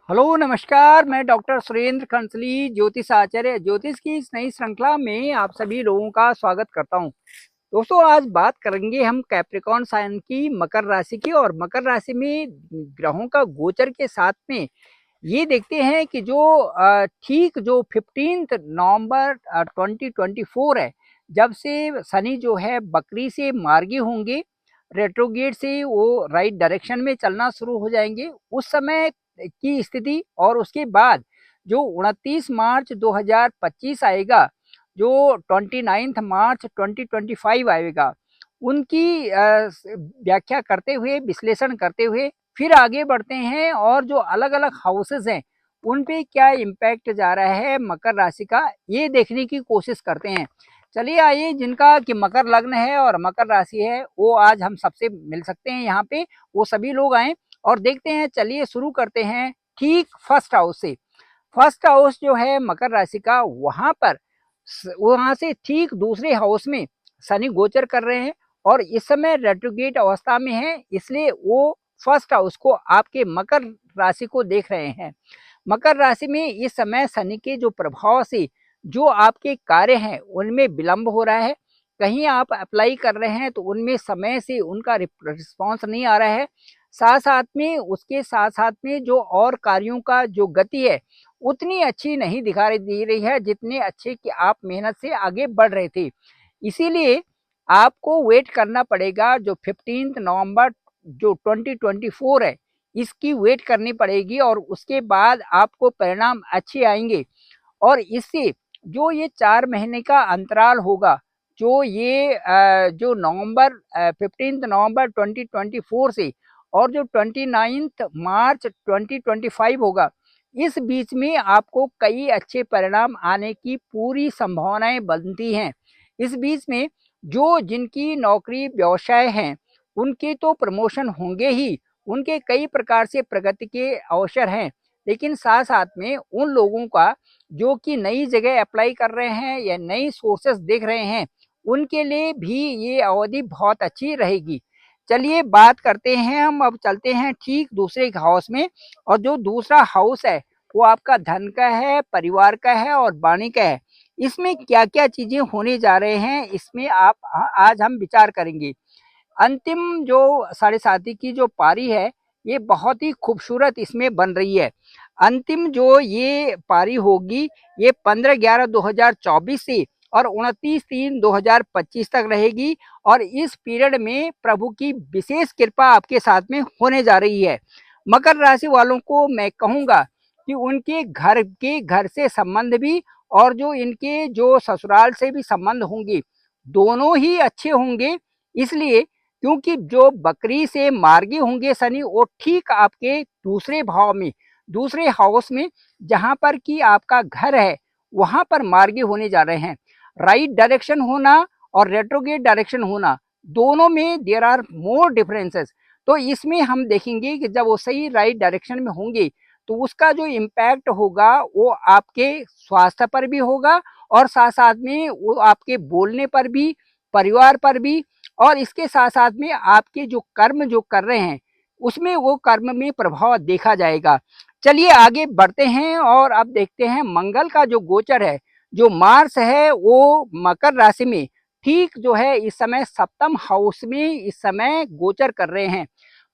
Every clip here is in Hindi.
हेलो नमस्कार। मैं डॉक्टर सुरेंद्र कंसली ज्योतिष आचार्य ज्योतिष की इस नई श्रृंखला में आप सभी लोगों का स्वागत करता हूं। दोस्तों, आज बात करेंगे हम कैप्रिकॉर्न साइन की मकर राशि की। और मकर राशि में ग्रहों का गोचर के साथ में ये देखते हैं कि जो ठीक जो 15 नवंबर 2024 है, जब से शनि जो है बकरी से मार्गी होंगे, रेट्रोगेट से वो राइट डायरेक्शन में चलना शुरू हो जाएंगे। उस समय की स्थिति और उसके बाद जो 29 मार्च 2025 आएगा, जो 29 मार्च 2025 आएगा, उनकी व्याख्या करते हुए, विश्लेषण करते हुए फिर आगे बढ़ते हैं। और जो अलग अलग हाउसेस हैं उन पे क्या इम्पैक्ट जा रहा है मकर राशि का, ये देखने की कोशिश करते हैं। चलिए आइए, जिनका कि मकर लग्न है और मकर राशि है वो आज हम सबसे मिल सकते हैं यहाँ पे, वो सभी लोग आए और देखते हैं। चलिए शुरू करते हैं ठीक फर्स्ट हाउस से। फर्स्ट हाउस जो है मकर राशि का, वहां से ठीक दूसरे हाउस में शनि गोचर कर रहे हैं और इस समय रेट्रोगेट अवस्था में है, इसलिए वो फर्स्ट हाउस को, आपके मकर राशि को देख रहे हैं। मकर राशि में इस समय शनि के जो प्रभाव से जो आपके कार्य हैं उनमें विलंब हो रहा है। कहीं आप अप्लाई कर रहे हैं तो उनमें समय से उनका रिस्पॉन्स नहीं आ रहा है। साथ साथ में, उसके साथ साथ में जो और कार्यों का जो गति है उतनी अच्छी नहीं दिखाई दे रही है जितने अच्छे कि आप मेहनत से आगे बढ़ रहे थे। इसीलिए आपको वेट करना पड़ेगा। जो 15 नवंबर जो 2024 है, इसकी वेट करनी पड़ेगी और उसके बाद आपको परिणाम अच्छे आएंगे। और इससे जो ये 4 महीने का अंतराल होगा, जो ये जो नवंबर 15 नवंबर 2024 से और जो 29 मार्च 2025 होगा, इस बीच में आपको कई अच्छे परिणाम आने की पूरी संभावनाएं बनती हैं। इस बीच में जो जिनकी नौकरी व्यवसाय हैं उनके तो प्रमोशन होंगे ही, उनके कई प्रकार से प्रगति के अवसर हैं। लेकिन साथ साथ में उन लोगों का जो कि नई जगह अप्लाई कर रहे हैं या नई सोर्सेस देख रहे हैं, उनके लिए भी ये अवधि बहुत अच्छी रहेगी। चलिए बात करते हैं, हम अब चलते हैं ठीक दूसरे हाउस में। और जो दूसरा हाउस है वो आपका धन का है, परिवार का है और वाणी का है। इसमें क्या क्या चीजें होने जा रहे हैं, इसमें आप आज हम विचार करेंगे। अंतिम जो साढ़े साथी की जो पारी है, ये बहुत ही खूबसूरत इसमें बन रही है। अंतिम जो ये पारी होगी, ये 15/11/2024 से और 29/3/2025 तक रहेगी। और इस पीरियड में प्रभु की विशेष कृपा आपके साथ में होने जा रही है। मकर राशि वालों को मैं कहूँगा कि उनके घर से संबंध भी और जो इनके जो ससुराल से भी संबंध होंगे, दोनों ही अच्छे होंगे। इसलिए क्योंकि जो बकरी से मार्गी होंगे शनि, वो ठीक आपके दूसरे भाव में, दूसरे हाउस में, जहां पर कि आपका घर है, वहां पर मार्गी होने जा रहे हैं। राइट डायरेक्शन होना और रेट्रोगेट डायरेक्शन होना, दोनों में देयर आर मोर डिफरेंसेस। तो इसमें हम देखेंगे कि जब वो सही राइट डायरेक्शन में होंगे तो उसका जो इम्पैक्ट होगा वो आपके स्वास्थ्य पर भी होगा और साथ साथ में वो आपके बोलने पर भी, परिवार पर भी, और इसके साथ साथ में आपके जो कर्म जो कर रहे हैं उसमें वो कर्म में प्रभाव देखा जाएगा। चलिए आगे बढ़ते हैं और अब देखते हैं मंगल का जो गोचर है। जो मार्स है वो मकर राशि में ठीक जो है इस समय सप्तम हाउस में इस समय गोचर कर रहे हैं।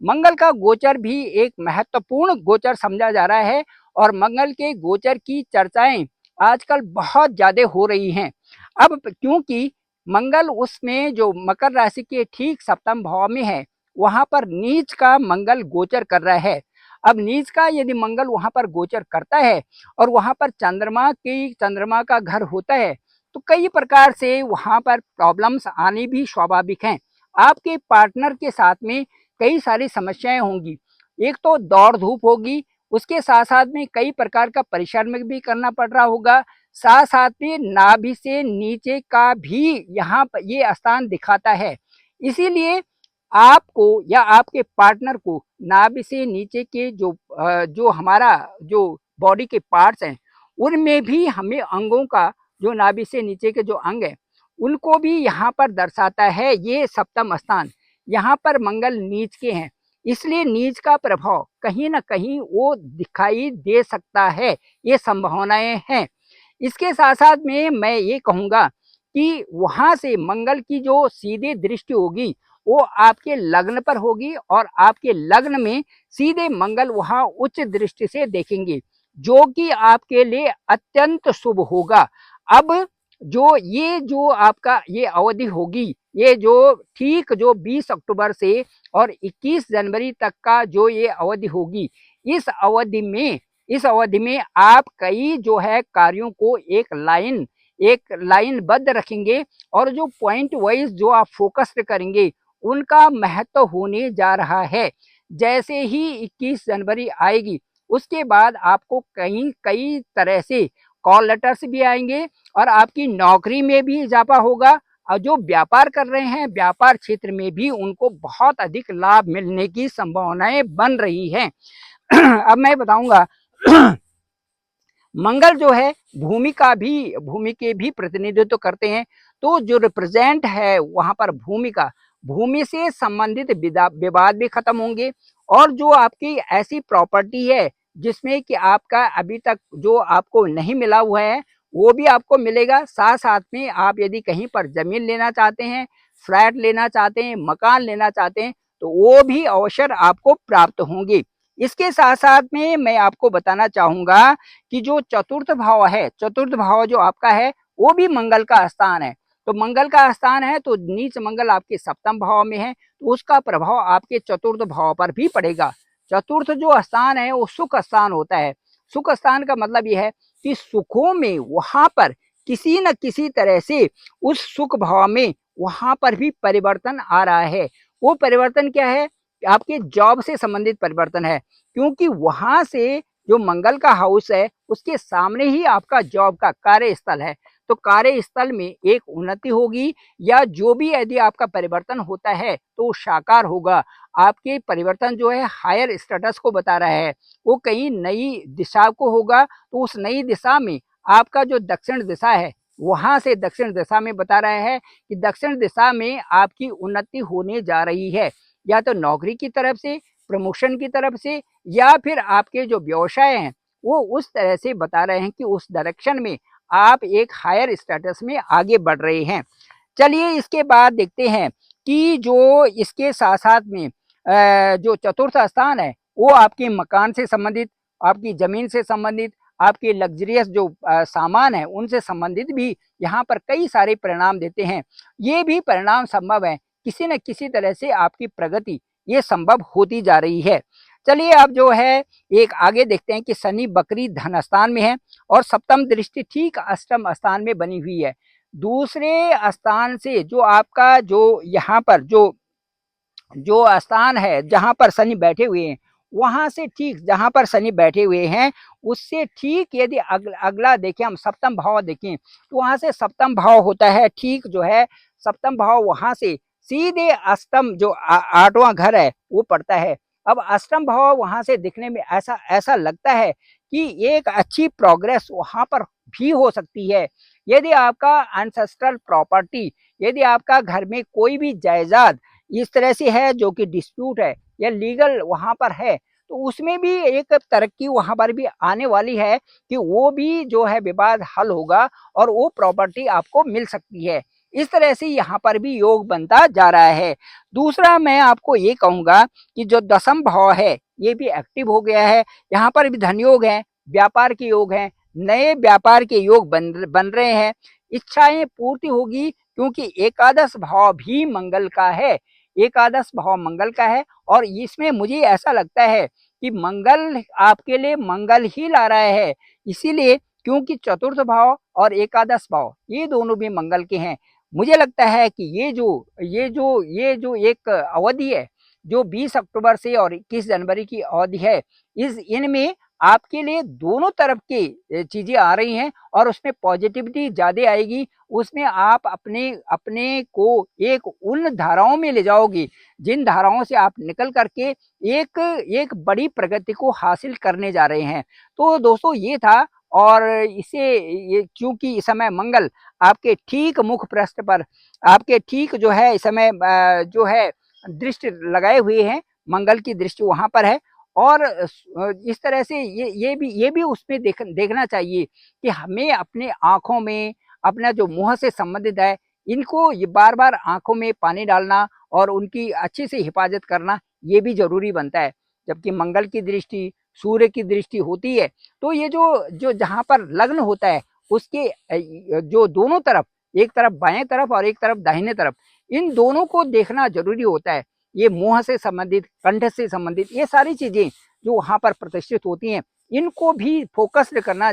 मंगल का गोचर भी एक महत्वपूर्ण गोचर समझा जा रहा है और मंगल के गोचर की चर्चाएं आजकल बहुत ज्यादा हो रही हैं। अब क्योंकि मंगल उसमें जो मकर राशि के ठीक सप्तम भाव में है, वहां पर नीच का मंगल गोचर कर रहा है। अब नीच का यदि मंगल वहां पर गोचर करता है और वहां पर चंद्रमा का घर होता है, तो कई प्रकार से वहां पर प्रॉब्लम्स आनी भी स्वाभाविक हैं। आपके पार्टनर के साथ में कई सारी समस्याएं होंगी। एक तो दौड़ धूप होगी, उसके साथ साथ में कई प्रकार का परिश्रम भी करना पड़ रहा होगा। साथ साथ में नाभि से नीचे का भी यहाँ पर ये स्थान दिखाता है। इसीलिए आपको या आपके पार्टनर को नाभि से नीचे के जो हमारा जो बॉडी के पार्ट्स हैं, उनमें भी हमें अंगों का, जो नाभि से नीचे के जो अंग है उनको भी यहाँ पर दर्शाता है ये सप्तम स्थान। यहाँ पर मंगल नीच के हैं, इसलिए नीच का प्रभाव कहीं ना कहीं वो दिखाई दे सकता है, ये संभावनाएं हैं। इसके साथ साथ में मैं ये कहूँगा कि वहाँ से मंगल की जो सीधी दृष्टि होगी वो आपके लग्न पर होगी, और आपके लग्न में सीधे मंगल वहाँ उच्च दृष्टि से देखेंगे, जो कि आपके लिए अत्यंत शुभ होगा। अब जो आपका ये अवधि होगी, ये जो ठीक जो 20 अक्टूबर से और 21 जनवरी तक का जो ये अवधि होगी, इस अवधि में आप कई जो है कार्यों को एक लाइन बद्ध रखेंगे, और जो पॉइंट वाइज जो आप फोकस करेंगे उनका महत्व होने जा रहा है। जैसे ही 21 जनवरी आएगी उसके बाद आपको कई कई तरह से कॉल लेटर्स भी आएंगे, और आपकी नौकरी में भी इजाफा होगा, और जो व्यापार कर रहे हैं व्यापार क्षेत्र में भी उनको बहुत अधिक लाभ मिलने की संभावनाएं बन रही हैं। अब मैं बताऊंगा मंगल जो है भूमि के भी प्रतिनिधित्व करते हैं। तो जो रिप्रेजेंट है वहां पर भूमि से संबंधित विवाद भी खत्म होंगे, और जो आपकी ऐसी प्रॉपर्टी है जिसमें कि आपका अभी तक जो आपको नहीं मिला हुआ है वो भी आपको मिलेगा। साथ साथ में आप यदि कहीं पर जमीन लेना चाहते हैं, फ्लैट लेना चाहते हैं, मकान लेना चाहते हैं, तो वो भी अवसर आपको प्राप्त होंगे। इसके साथ साथ में मैं आपको बताना चाहूंगा कि जो चतुर्थ भाव जो आपका है वो भी मंगल का स्थान है। तो मंगल का स्थान है तो नीच मंगल आपके सप्तम भाव में है, तो उसका प्रभाव आपके चतुर्थ भाव पर भी पड़ेगा। चतुर्थ जो स्थान है वो सुख स्थान होता है। सुख स्थान का मतलब यह है कि सुखों में वहां पर किसी न किसी तरह से उस सुख भाव में वहां पर भी परिवर्तन आ रहा है। वो परिवर्तन क्या है? आपके जॉब से संबंधित परिवर्तन है, क्योंकि वहां से जो मंगल का हाउस है उसके सामने ही आपका जॉब का कार्यस्थल है। तो कार्यस्थल में एक उन्नति होगी, या जो भी यदि आपका परिवर्तन होता है तो वो साकार होगा। आपके परिवर्तन जो है हायर स्टेटस को बता रहा है, वो कहीं नई दिशा को होगा। तो उस नई दिशा में आपका जो दक्षिण दिशा है वहां से दक्षिण दिशा में बता रहा है कि दक्षिण दिशा में आपकी उन्नति होने जा रही है, या तो नौकरी की तरफ से, प्रमोशन की तरफ से, या फिर आपके जो व्यवसाय हैं वो उस तरह से बता रहे हैं कि उस डायरेक्शन में आप एक हायर स्टेटस में आगे बढ़ रहे हैं। चलिए इसके बाद देखते हैं कि जो इसके साथ साथ में जो चतुर्थ स्थान है वो आपके मकान से संबंधित, आपकी जमीन से संबंधित, आपके लग्जरियस जो सामान है उनसे संबंधित भी यहाँ पर कई सारे परिणाम देते हैं। ये भी परिणाम संभव है, किसी न किसी तरह से आपकी प्रगति ये संभव होती जा रही है। चलिए अब जो है एक आगे देखते हैं कि शनि बकरी धन स्थान में है, और सप्तम दृष्टि ठीक अष्टम स्थान में बनी हुई है। दूसरे स्थान से जो आपका जो यहाँ पर जो जो स्थान है जहाँ पर शनि बैठे हुए हैं, वहां से ठीक जहाँ पर शनि बैठे हुए हैं उससे ठीक यदि अगला देखें, हम सप्तम भाव देखें तो वहां से सप्तम भाव होता है ठीक जो है सप्तम भाव, वहां से सीधे अष्टम जो आठवां घर है वो पड़ता है। अब अष्टम भाव वहां से दिखने में ऐसा ऐसा लगता है कि एक अच्छी प्रोग्रेस वहां पर भी हो सकती है। यदि आपका एंसेस्ट्रल प्रॉपर्टी, यदि आपका घर में कोई भी जायदाद इस तरह से है जो कि डिस्प्यूट है या लीगल वहां पर है, तो उसमें भी एक तरक्की वहां पर भी आने वाली है कि वो भी जो है विवाद हल होगा और वो प्रॉपर्टी आपको मिल सकती है। इस तरह से यहाँ पर भी योग बनता जा रहा है। दूसरा मैं आपको ये कहूंगा कि जो दसम भाव है ये भी एक्टिव हो गया है, यहाँ पर भी धन योग है, व्यापार के योग हैं, नए व्यापार के योग बन रहे हैं, इच्छाएं पूर्ति होगी, क्योंकि एकादश भाव भी मंगल का है। एकादश भाव मंगल का है, और इसमें मुझे ऐसा लगता है कि मंगल आपके लिए मंगल ही ला रहा है। इसीलिए क्योंकि चतुर्थ भाव और एकादश भाव ये दोनों भी मंगल के हैं, मुझे लगता है कि ये जो एक अवधि है जो 20 अक्टूबर से और 21 जनवरी की अवधि है, इनमें आपके लिए दोनों तरफ की चीजें आ रही हैं, और उसमें पॉजिटिविटी ज्यादा आएगी। उसमें आप अपने अपने को एक उन धाराओं में ले जाओगे जिन धाराओं से आप निकल करके एक एक बड़ी प्रगति को हासिल करने जा रहे हैं। तो दोस्तों ये था, और इसे ये क्योंकि इस समय मंगल आपके ठीक मुख पृष्ठ पर, आपके ठीक जो है इस समय जो है दृष्टि लगाए हुए हैं, मंगल की दृष्टि वहाँ पर है। और इस तरह से ये भी उसमें देखना चाहिए कि हमें अपने आँखों में, अपना जो मुँह से संबंधित है, इनको ये बार-बार आँखों में पानी डालना और उनकी अच्छे से हिफाज़त करना, ये भी ज़रूरी बनता है। जबकि मंगल की दृष्टि, सूर्य की दृष्टि होती है, तो ये जो जो जहाँ पर लग्न होता है, उसके जो दोनों तरफ, एक तरफ बाएँ तरफ और एक तरफ दाहिने तरफ, इन दोनों को देखना ज़रूरी होता है। ये मुँह से संबंधित, कंठ से संबंधित, ये सारी चीज़ें जो वहाँ पर प्रतिष्ठित होती हैं, इनको भी फ़ोकस्ड करना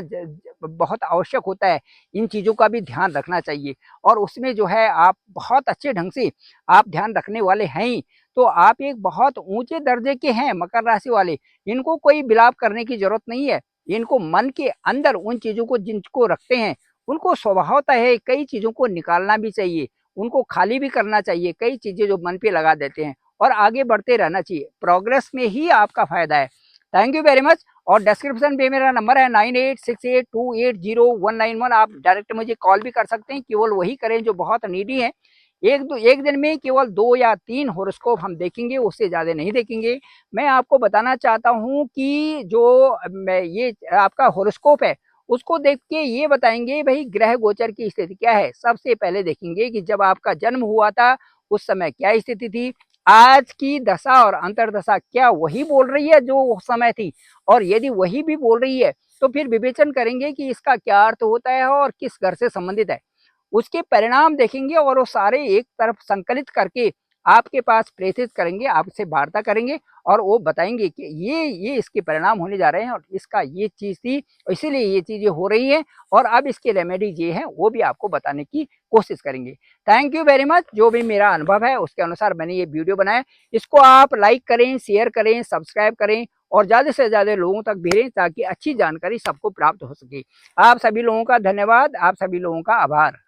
बहुत आवश्यक होता है। इन चीज़ों का भी ध्यान रखना चाहिए और उसमें जो है आप बहुत अच्छे ढंग से आप ध्यान रखने वाले हैं ही, तो आप एक बहुत ऊँचे दर्जे के हैं मकर राशि वाले। इनको कोई बिलाप करने की ज़रूरत नहीं है। इनको मन के अंदर उन चीज़ों को जिनको रखते हैं, उनको स्वभावतः है कई चीज़ों को निकालना भी चाहिए, उनको खाली भी करना चाहिए, कई चीज़ें जो मन पे लगा देते हैं और आगे बढ़ते रहना चाहिए। प्रोग्रेस में ही आपका फ़ायदा है। Thank you very much. और डिस्क्रिप्शन पे मेरा नंबर है 9868280191। आप डायरेक्ट मुझे कॉल भी कर सकते हैं, केवल वही करें जो बहुत नीडी हैं। एक दिन में केवल 2 या 3 हॉरोस्कोप हम देखेंगे, उससे ज़्यादा नहीं देखेंगे। मैं आपको बताना चाहता हूँ कि जो मैं ये आपका हॉरोस्कोप है, उसको देख के ये बताएँगे भई ग्रह गोचर की स्थिति क्या है। सबसे पहले देखेंगे कि जब आपका जन्म हुआ था, उस समय क्या स्थिति थी? आज की दशा और अंतर्दशा क्या वही बोल रही है जो उस समय थी? और यदि वही भी बोल रही है, तो फिर विवेचन करेंगे कि इसका क्या अर्थ होता है और किस घर से संबंधित है। उसके परिणाम देखेंगे और वो सारे एक तरफ संकलित करके आपके पास प्रेषित करेंगे, आपसे वार्ता करेंगे और वो बताएँगे कि ये इसके परिणाम होने जा रहे हैं और इसका ये चीज़ थी, इसीलिए ये चीज़ें हो रही हैं और अब इसके रेमेडीज़ ये हैं, वो भी आपको बताने की कोशिश करेंगे। Thank you very much. जो भी मेरा अनुभव है, उसके अनुसार मैंने ये वीडियो बनाया। इसको आप लाइक करें, शेयर करें, सब्सक्राइब करें और ज़्यादा से ज़्यादा लोगों तक भेजें ताकि अच्छी जानकारी सबको प्राप्त हो सके। आप सभी लोगों का धन्यवाद, आप सभी लोगों का आभार।